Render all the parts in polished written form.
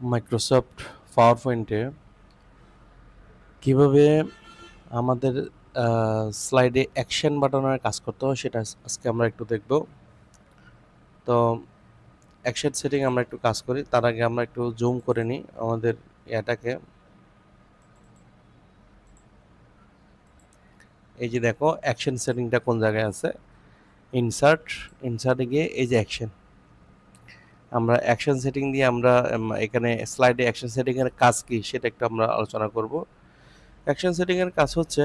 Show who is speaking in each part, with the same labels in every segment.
Speaker 1: Microsoft পাওয়ার পয়েন্টে কীভাবে আমাদের স্লাইডে অ্যাকশন বাটনের কাজ করতে হয় সেটা আজকে আমরা একটু দেখব। তো অ্যাকশন সেটিং আমরা একটু কাজ করি, তার আগে আমরা একটু জুম করে নিই আমাদের এটাকে। এই যে দেখো অ্যাকশন সেটিংটা কোন জায়গায় আছে, ইনসার্টে গিয়ে এই যে অ্যাকশন, আমরা অ্যাকশন সেটিং দিয়ে আমরা এখানে স্লাইডে অ্যাকশন সেটিংয়ের কাজ কী সেটা একটু আমরা আলোচনা করব। অ্যাকশন সেটিংয়ের কাজ হচ্ছে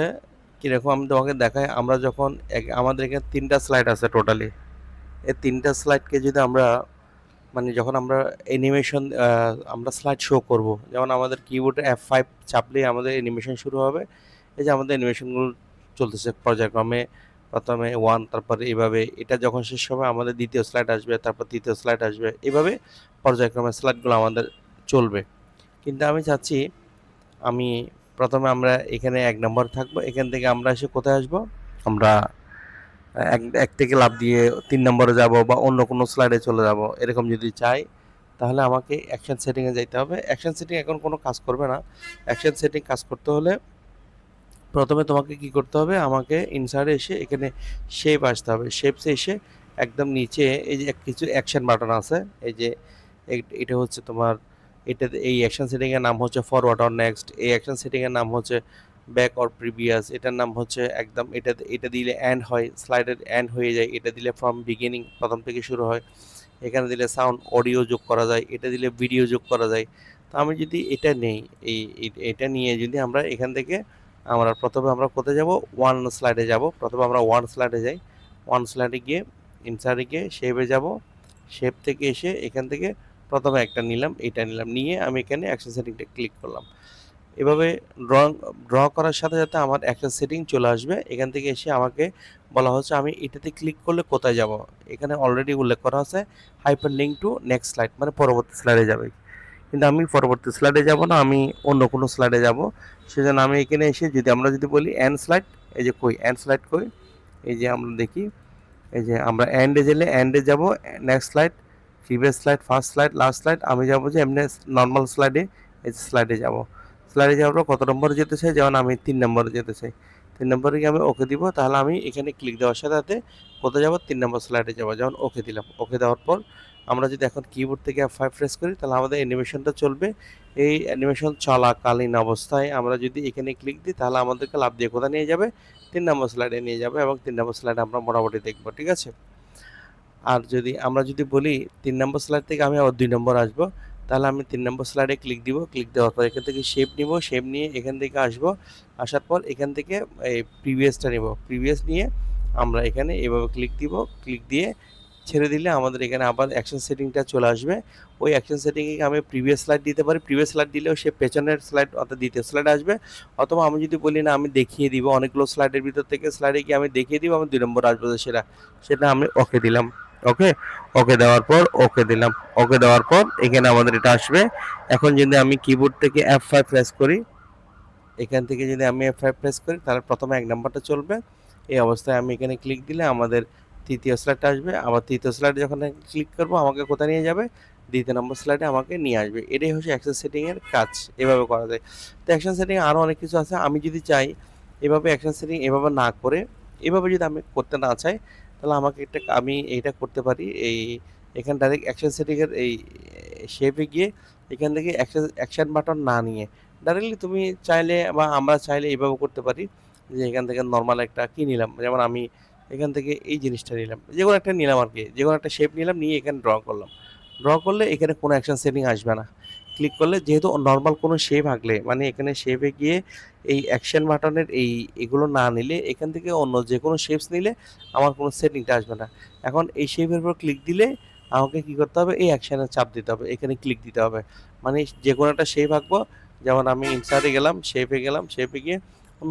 Speaker 1: কীরকম আমি তোমাকে দেখাই। আমরা যখন আমাদের এখানে 3টা স্লাইড আছে টোটালি, এই 3টা স্লাইডকে যদি আমরা মানে যখন আমরা অ্যানিমেশন আমরা স্লাইড শো করব, যেমন আমাদের কিবোর্ডে F5 চাপলেই আমাদের অ্যানিমেশন শুরু হবে। এই যে আমাদের অ্যানিমেশনগুলো চলতেছে পর্যায়ক্রমে, প্রথমে 1, তারপরে এইভাবে এটা যখন শেষ হবে আমাদের দ্বিতীয় স্লাইড আসবে, তারপর তৃতীয় স্লাইড আসবে, এভাবে পর্যায়ক্রমে স্লাইডগুলো আমাদের চলবে। কিন্তু আমি চাচ্ছি আমি প্রথমে আমরা এখানে 1 নম্বর থাকবো, এখান থেকে আমরা এসে কোথায় আসবো, আমরা এক থেকে লাফ দিয়ে 3 নম্বরে যাব বা অন্য কোনো স্লাইডে চলে যাব, এরকম যদি চাই তাহলে আমাকে অ্যাকশন সেটিংয়ে যাইতে হবে। অ্যাকশন সেটিং এখন কোনো কাজ করবে না। অ্যাকশন সেটিং কাজ করতে হলে প্রথমে তোমাকে কি করতে হবে, আমাকে ইনসার্টে এসে এখানে শেপ আসতে হবে। শেপসে এসে একদম নিচে এই যে কিছু অ্যাকশন বাটন আছে, এই যে এটা হচ্ছে তোমার এটা, এই অ্যাকশন সেটিংয়ের নাম হচ্ছে ফরওয়ার্ড অর নেক্সট, এই অ্যাকশন সেটিংয়ের নাম হচ্ছে ব্যাক অর প্রিভিয়াস, এটার নাম হচ্ছে একদম এটা দিলে এন্ড হয়, স্লাইডের এন্ড হয়ে যায়, এটা দিলে ফ্রম বিগিনিং প্রথম থেকে শুরু হয়, এখানে দিলে সাউন্ড অডিও যোগ করা যায়, এটা দিলে ভিডিও যোগ করা যায়। তো আমি যদি এটা নেই, এটা নিয়ে যদি আমরা এখান থেকে আমরা প্রথমে আমরা কোথায় যাব, 1 স্লাইডে যাব। প্রথমে আমরা 1 স্লাইডে যাই, 1 স্লাইডে গিয়ে ইনসার্টে গিয়ে শেপে যাব, শেপ থেকে এসে এখান থেকে প্রথমে একটা নিলাম, এটা নিলাম, নিয়ে আমি এখানে অ্যাকশন সেটিংটা ক্লিক করলাম। এভাবে ড্র করার সাথে সাথে আমার অ্যাকশন সেটিং চলে আসবে। এখান থেকে এসে আমাকে বলা হচ্ছে আমি এটাতে ক্লিক করলে কোথায় যাব, এখানে অলরেডি উল্লেখ করা আছে hyper link to next slide, মানে পরবর্তী স্লাইডে যাবে। কিন্তু আমি পরবর্তী স্লাইডে যাব না, আমি অন্য কোনো স্লাইডে যাব। সেজন্য আমি এখানে এসে আমরা যদি বলি এন্ড স্লাইড, এই যে কই এন্ড স্লাইড কই, এই যে আমরা দেখি, এই যে আমরা এন্ডে গেলে এন্ডে যাব, next slide, previous slide, first slide, last slide. আমি যাব যে এমনি নর্মাল স্লাইডে, এই স্লাইডে যাব। স্লাইডে যাওয়ার পর কত নম্বরে যেতে চাই, যেমন আমি 3 নম্বরে যেতে চাই, 3 নম্বরে গিয়ে আমি ওকে দিব। তাহলে আমি এখানে ক্লিক দেওয়ার সাথে সাথে কোথায় যাব, 3 নম্বর স্লাইডে যাব। যেমন ওকে দিলাম, ওকে দেওয়ার পর আমরা যদি এখন কিবোর্ড থেকে F5 প্রেস করি তাহলে আমাদের অ্যানিমেশনটা চলবে। এই অ্যানিমেশন চলাকালীন অবস্থায় আমরা যদি এখানে ক্লিক দিই তাহলে আমাদেরকে লাফ দিয়ে কোথায় নিয়ে যাবে, 3 নম্বর স্লাইডে নিয়ে যাবে, এবং 3 নম্বর স্লাইডে আমরা মোটামুটি দেখব, ঠিক আছে। আর যদি আমরা যদি বলি 3 নম্বর স্লাইড থেকে আমি আবার 2 নম্বর আসবো, তাহলে আমি 3 নম্বর স্লাইডে ক্লিক দিব, ক্লিক দেওয়ার পর এখান থেকে শেপ নিব, শেপ নিয়ে এখান থেকে আসবো, আসার পর এখান থেকে এই প্রিভিয়াসটা নিব, প্রিভিয়াস নিয়ে আমরা এখানে এভাবে ক্লিক দিব, ক্লিক দিয়ে ছেড়ে দিলে আমাদের এখানে আবার অ্যাকশন সেটিংটা চলে আসবে। ওই অ্যাকশন সেটিংয়ে আমি প্রিভিয়াস স্লাইড দিতে পারি, প্রিভিয়াস স্লাইড দিলেও সে পেছনের স্লাইড অর্থাৎ দ্বিতীয় স্লাইড আসবে। অথবা আমি যদি বলি না আমি দেখিয়ে দিব, অনেকগুলো স্লাইডের ভিতর থেকে স্লাইডে গিয়ে আমি দেখিয়ে দিব আমি 2 নম্বর আসবো, সেটা সেটা আমি ওকে দিলাম। ওকে, ওকে দেওয়ার পর ওকে দিলাম, ওকে দেওয়ার পর এখানে আমাদের এটা আসবে। এখন যদি আমি কিবোর্ড থেকে F5 প্রেস করি, এখান থেকে যদি আমি F5 প্রেস করি তাহলে প্রথমে 1 নাম্বারটা চলবে। এই অবস্থায় আমি এখানে ক্লিক দিলে আমাদের তৃতীয় স্লাইডটা আসবে। আবার তৃতীয় স্লাইডে যখন ক্লিক করব আমাকে কোথায় নিয়ে যাবে, দ্বিতীয় নম্বর স্লাইডে আমাকে নিয়ে আসবে। এটাই হচ্ছে অ্যাকশন সেটিংয়ের কাজ, এভাবে করা যায়। তো অ্যাকশন সেটিং আরও অনেক কিছু আছে। আমি যদি চাই এভাবে অ্যাকশন সেটিং এভাবে না করে, এভাবে যদি আমি করতে না চাই তাহলে আমাকে আমি এইটা করতে পারি, এখানে ডাইরেক্ট অ্যাকশন সেটিংয়ের এই শেপে গিয়ে এখান থেকে অ্যাকশন বাটন না নিয়ে ডাইরেক্টলি তুমি চাইলে বা আমরা চাইলে এইভাবে করতে পারি যে এখান থেকে নর্মাল একটা কী নিলাম, যেমন আমি এখান থেকে এই জিনিসটা নিলাম, যে কোনো একটা নিলাম আর কি, যে কোনো একটা শেপ নিলাম, নিয়ে এখানে ড্র করলাম। ড্র করলে এখানে কোনো অ্যাকশন সেটিং আসবে না। ক্লিক করলে যেহেতু নর্মাল কোনো শেপ আঁকলে মানে এখানে শেপে গিয়ে এই অ্যাকশন বাটনের এগুলো না নিলে এখান থেকে অন্য যে কোনো শেপস নিলে আমার কোনো সেটিংটা আসবে না। এখন এই শেপের উপর ক্লিক দিলে আমাকে কী করতে হবে, এই অ্যাকশানে চাপ দিতে হবে, এখানে ক্লিক দিতে হবে। মানে যে কোনো একটা শেপ আঁকবো, যেমন আমি ইনসার্টে গেলাম, শেপে গিয়ে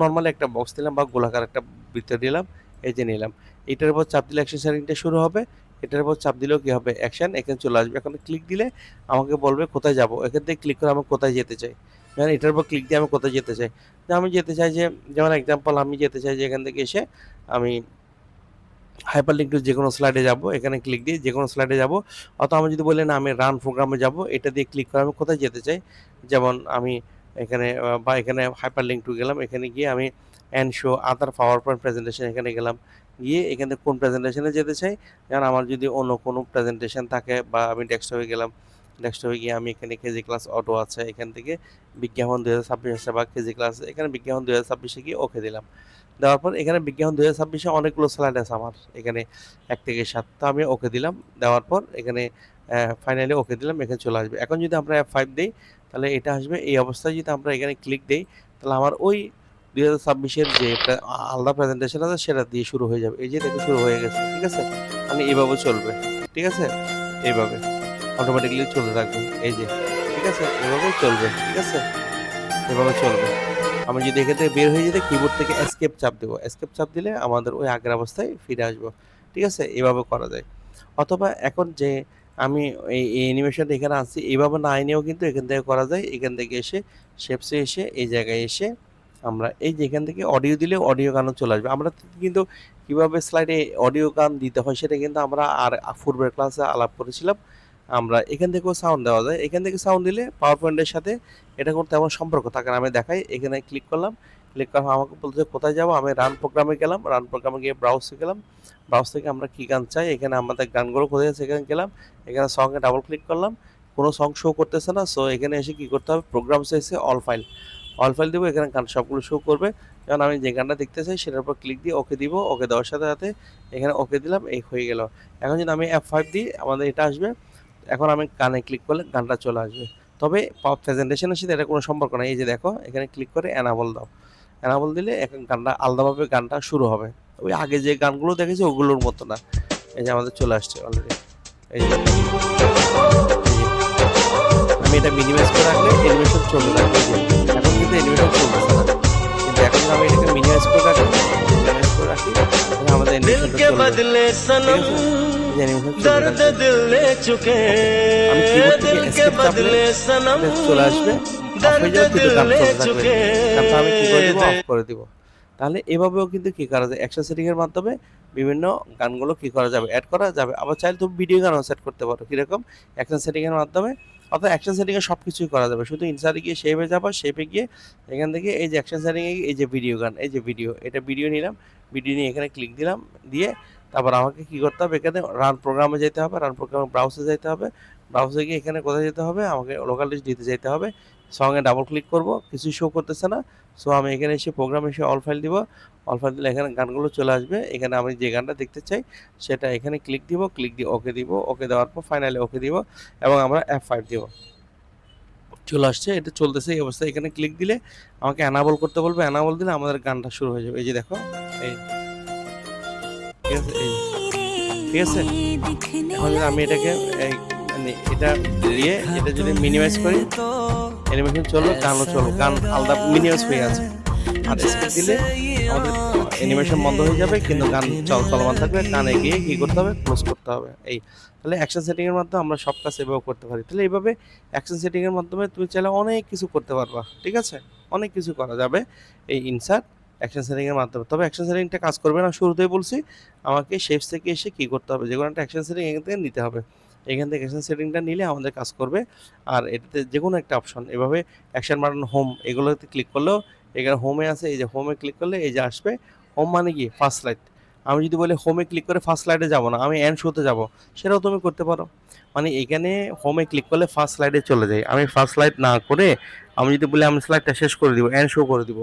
Speaker 1: নর্মালি একটা বক্স দিলাম বা গোলাকার একটা বৃত্ত দিলাম, এই যে নিলাম। এটার উপর চাপ দিলে অ্যাকশন সেটিংটা শুরু হবে, এটার উপর চাপ দিলেও কী হবে, অ্যাকশন এখানে চলে আসবে। এখন ক্লিক দিলে আমাকে বলবে কোথায় যাব, এখান থেকে ক্লিক করে আমি কোথায় যেতে চাই। যেমন এটার উপর ক্লিক দিয়ে আমি কোথায় যেতে চাই, যে আমি যেতে চাই যে, যেমন এক্সাম্পল আমি যেতে চাই যে এখান থেকে এসে আমি হাইপারলিঙ্ক টু যে কোনো স্লাইডে যাব, এখানে ক্লিক দিয়ে যে কোনো স্লাইডে যাব। অথবা আমি যদি বলি না আমি রান প্রোগ্রামে যাব, এটা দিয়ে ক্লিক করে আমি কোথায় যেতে চাই, যেমন আমি এখানে বা এখানে হাইপারলিঙ্ক টু গেলাম, এখানে গিয়ে আমি and show other power point presentation এখানে গেলাম, গিয়ে এখানে কোন প্রেজেন্টেশনে যেতে চাই, যেমন আমার যদি অন্য কোনো প্রেজেন্টেশন থাকে বা আমি ডেস্কটপে গেলাম, ডেস্কটপে গিয়ে আমি এখানে কেজি ক্লাস অটো আছে, এখান থেকে বিজ্ঞাপন 2026 আছে বা কেজি ক্লাস, এখানে বিজ্ঞাপন 2026-এ গিয়ে ওকে দিলাম। দেওয়ার পর এখানে বিজ্ঞাপন 2026-এ অনেকগুলো স্লাইড আছে আমার, এখানে 1 থেকে 7, তো আমি ওকে দিলাম। দেওয়ার পর এখানে ফাইনালি ওকে দিলাম, এখানে চলে আসবে। এখন যদি আমরা F5 দেই তাহলে এটা আসবে। এই অবস্থায় যদি আমরা এখানে ক্লিক দেই তাহলে আমার ওই 2026-এর যে আলাদা প্রেজেন্টেশন আছে সেটা দিয়ে শুরু হয়ে যাবে। এই যে দেখো শুরু হয়ে গেছে, ঠিক আছে? মানে এভাবে চলবে, ঠিক আছে? এইভাবে অটোমেটিক্যালি চলতে থাকবে, এই যে, ঠিক আছে? এভাবেই চলবে, ঠিক আছে? এভাবে চলবে। আমি যদি এখান থেকে বের হয়ে যেতে কিবোর্ড থেকে এস্কেপ চাপ দেবো, এস্কেপ চাপ দিলে আমাদের ওই আগের অবস্থায় ফিরে আসবো, ঠিক আছে? এভাবে করা যায়। অথবা এখন যে আমি এই অ্যানিমেশনটা এখানে আনছি, এইভাবে না এনেও কিন্তু এখান থেকে করা যায়। এখান থেকে এসে শেপসে এসে এই জায়গায় এসে আমরা এই যে এখান থেকে অডিও দিলে অডিও গানও চলে আসবে। আমরা কিন্তু কীভাবে স্লাইডে অডিও গান দিতে হয় সেটা কিন্তু আমরা আর পূর্বের ক্লাসে আলাপ করেছিলাম। আমরা এখান থেকেও সাউন্ড দেওয়া যায়। এখান থেকে সাউন্ড দিলে পাওয়ার পয়েন্টের সাথে এটা কোনো তেমন সম্পর্ক থাকে না। আমি দেখাই, এখানে ক্লিক করলাম, ক্লিক করার পর আমাকে বলছে কোথায় যাবো, আমি রান প্রোগ্রামে গেলাম, রান প্রোগ্রামে গিয়ে ব্রাউজে গেলাম, ব্রাউজ থেকে আমরা কী গান চাই, এখানে আমাদের গানগুলো কোথায় আছে এখানে গেলাম, এখানে সঙ্গে ডাবল ক্লিক করলাম, কোনো সং শো করতেছে না। সো এখানে এসে কী করতে হবে, প্রোগ্রামসে এসে অল ফাইল, অল ফাইল দেবো, এখানে গান সবগুলো শো করবে। যেমন আমি যে গানটা দেখতে চাই সেটার উপর ক্লিক দিয়ে ওকে দিব, ওকে দেওয়ার সাথে সাথে এখানে ওকে দিলাম, এই হয়ে গেল। এখন যদি আমি F5 দিই আমাদের এটা আসবে। এখন আমি গানে ক্লিক করলে গানটা চলে আসবে। তবে প্রেজেন্টেশনের সাথে এটা কোনো সম্পর্ক নাই। এই যে দেখো এখানে ক্লিক করে এনাবল দাও, এনাবল দিলে এখন গানটা আলাদাভাবে গানটা শুরু হবে। ওই আগে যে গানগুলো দেখেছি ওগুলোর মতো না। এই যে আমাদের চলে আসছে অলরেডি, এই যে, এই যে আমি এটা মিনিমাইজ করে রাখলে অ্যানিমেশন চলতে থাকবে। এই যে এখন কিন্তু অ্যানিমেশন চলতেছে না, কিন্তু এখন যদি আমি এটাকে মিনিমাইজ করে রাখি, মিনিমাইজ করে রাখি তাহলে আমাদের অ্যানিমেশনটা চলবে, ঠিক আছে? এই যে অ্যানিমেশন চলতে থাকবে। আমি কিবোর্ড থেকে এস্কেপ চাপলে চলে আসবে, অফ হয়ে যাবে কিন্তু গান চলতে থাকবে। গানটা আমি কি করে দিব, অফ করে দিব। তাহলে এভাবেও কিন্তু কি করা যায়, অ্যাকশন সেটিং এর মাধ্যমে বিভিন্ন গানগুলো কি করা যাবে, অ্যাড করা যাবে। আবার চাইলে তুমি ভিডিও গানও সেট করতে পারো, কিরকম, অ্যাকশন সেটিং এর মাধ্যমে। অর্থাৎ অ্যাকশন সেটিং এ সবকিছুই করা যাবে, শুধু ইনসার্টে গিয়ে শেপে যাবা, শেপে গিয়ে এখান থেকে এই যে অ্যাকশন সেটিং এ এই যে ভিডিও গান, এই যে ভিডিও, এটা ভিডিও নিলাম, ভিডিও নিয়ে এখানে ক্লিক দিলাম, দিয়ে তারপর আমাকে কি করতে হবে, এখানে রান প্রোগ্রামে যেতে হবে, রান প্রোগ্রামে ব্রাউজে যেতে হবে, ব্রাউজে গিয়ে এখানে কোথায় যেতে হবে, আমাকে লোকাল ডিস্ক দিতে যেতে হবে। সঙ্গে ডাবল ক্লিক করব, কিছুই শো করতেছে না। সো আমি এখানে এসে প্রোগ্রামে এসে অল ফাইল দিব, অল ফাইল দিলে এখানে গানগুলো চলে আসবে। এখানে আমি যে গানটা দেখতে চাই সেটা এখানে ক্লিক দিব, ক্লিক দিয়ে ওকে দিব, ওকে দেওয়ার পর ফাইনালি ওকে দিব এবং আমরা F5 দিব, চলে আসছে, এটা চলতেছে এই অবস্থায়। এখানে ক্লিক দিলে আমাকে অ্যানাবল করতে বলবে, অ্যানাবল দিলে আমাদের গানটা শুরু হয়ে যাবে। এই যে দেখো, এই, ঠিক আছে, এই, ঠিক আছে? এখন যদি আমি এটাকে এই মানে এটা দিয়ে এটা যদি মিনিমাইজ করি, অ্যানিমেশন চললো, গানও চললো, গান আলাদা মিনিমাইজ হয়ে আছে। আর স্কিপ দিলে আমাদের অ্যানিমেশন বন্ধ হয়ে যাবে, কিন্তু গান চলমান থাকবে। গানে গিয়ে কী করতে হবে, ক্লোজ করতে হবে। এই তাহলে অ্যাকশন সেটিংয়ের মাধ্যমে আমরা সব কাজ এভাবে করতে পারি। তাহলে এইভাবে অ্যাকশন সেটিংয়ের মাধ্যমে তুমি চাইলে অনেক কিছু করতে পারবা, ঠিক আছে? অনেক কিছু করা যাবে এই ইনসার্ট অ্যাকশন সেটিংয়ের মাধ্যমে। তবে অ্যাকশন সেটিংটা কাজ করবে না, শুরুতেই বলছি আমাকে শেপস থেকে এসে কী করতে হবে, যে কোনো একটা অ্যাকশন সেটিং এখান থেকে নিতে হবে। এখান থেকে অ্যাকশন সেটিংটা নিলে আমাদের কাজ করবে। আর এটাতে যে কোনো একটা অপশন, এভাবে অ্যাকশন বাটন, হোম, এগুলোতে ক্লিক করলেও এখানে হোমে আছে, এই যে হোমে ক্লিক করলে এই যে আসবে। হোম মানে কি, ফার্স্ট স্লাইড। আমি যদি বলি হোমে ক্লিক করে ফার্স্ট স্লাইডে যাব না, আমি এন্ড শোতে যাব, সেটাও তুমি করতে পারো। মানে এখানে হোমে ক্লিক করলে ফার্স্ট স্লাইডে চলে যাই। আমি ফার্স্ট স্লাইড না করে আমি যদি বলি আমি স্লাইডটা শেষ করে দিব, এন্ড শো করে দিব,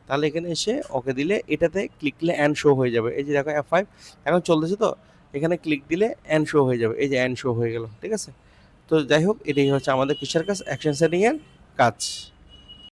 Speaker 1: তাহলে এখানে এসে ওকে দিলে এটাতে ক্লিক দিলে এন্ড শো হয়ে যাবে। এই যে দেখো F5 এখন চলতেছে, তো এখানে ক্লিক দিলে এন্ড শো হয়ে যাবে। এই যে এন্ড শো হয়ে গেল, ঠিক আছে? তো যাই হোক, এটাই হচ্ছে আমাদের কিসের কাজ, অ্যাকশন সেটিংয়ের কাজ।